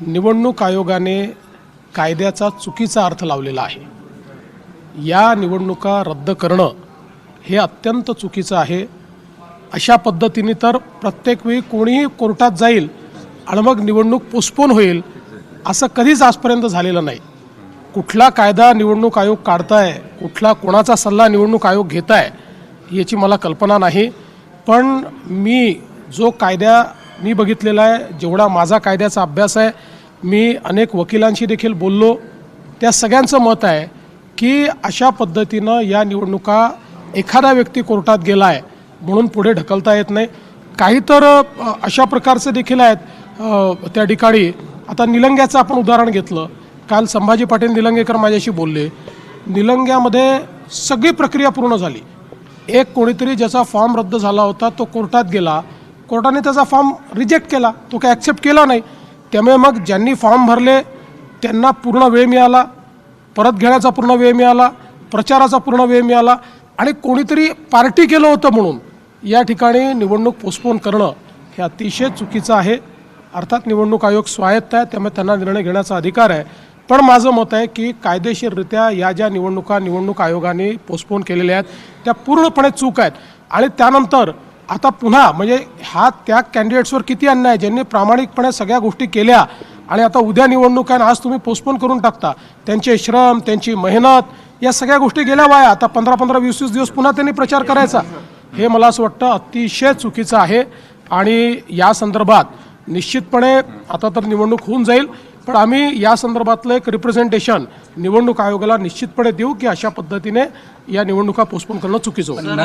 निवडणूक आयोगाने कायद्याचा चुकीचा अर्थ लावलेला आहे। या निवडणुका रद्द करणं हे अत्यंत चुकीचं आहे। अशा पद्धतीने तर प्रत्येक वेळी कोणीही कोर्टात जाईल आणि मग निवडणूक पोस्टपोन होईल असं कधीच आजपर्यंत झालेलं नाही। कुठला कायदा निवडणूक आयोग काढताय, कुठला कोणाचा सल्ला निवडणूक आयोग घेताय याची मला कल्पना नाही। पण मी जो कायदा मी बघितलेला आहे, जेवढा माझा कायद्याचा अभ्यास आहे, मी अनेक वकिलांशी देखील बोललो, त्या सगळ्यांचं मत आहे की अशा पद्धतीनं या निवडणुका एखादा व्यक्ती कोर्टात गेला आहे म्हणून पुढे ढकलता येत नाही। काही तर अशा प्रकारचे देखील आहेत त्या ठिकाणी। आता निलंग्याचं आपण उदाहरण घेतलं, काल संभाजी पाटील निलंगेकर माझ्याशी बोलले। निलंग्यामध्ये सगळी प्रक्रिया पूर्ण झाली, एक कोणीतरी ज्याचा फॉर्म रद्द झाला होता तो कोर्टात गेला, कोर्टाने त्याचा फॉर्म रिजेक्ट केला, तो काय ॲक्सेप्ट केला नाही। त्यामुळे मग ज्यांनी फॉर्म भरले त्यांना पूर्ण वेळ मिळाला, परत घेण्याचा पूर्ण वेळ मिळाला, प्रचाराचा पूर्ण वेळ मिळाला, आणि कोणीतरी पार्टी केलं होतं म्हणून या ठिकाणी निवडणूक पोस्टपोन करणं हे अतिशय चुकीचं आहे। अर्थात निवडणूक आयोग स्वायत्त आहे, त्यामुळे त्यांना निर्णय घेण्याचा अधिकार आहे। पण माझं मत आहे की कायदेशीररित्या या ज्या निवडणूक आयोगाने पोस्टपोन केलेल्या आहेत त्या पूर्णपणे चूक आहेत। आणि त्यानंतर आता पुन्हा म्हणजे हा त्या कॅन्डिडेट्सवर किती अन्याय, ज्यांनी प्रामाणिकपणे सगळ्या गोष्टी केल्या आणि आता उद्या निवडणूक आहे, आज तुम्ही पोस्टपोन करून टाकता। त्यांचे श्रम, त्यांची मेहनत, या सगळ्या गोष्टी गेल्या वाया। आता 15-15, 20-20 दिवस पुन्हा त्यांनी प्रचार करायचा, हे मला असं वाटतं अतिशय चुकीचं आहे। आणि या संदर्भात निश्चितपणे आता तर निवडणूक होऊन जाईल, पण आम्ही या संदर्भातलं एक रिप्रेझेंटेशन निवडणूक आयोगाला निश्चितपणे देऊ की अशा पद्धतीने या निवडणुका पोस्टपोन करणं चुकीचं होतं।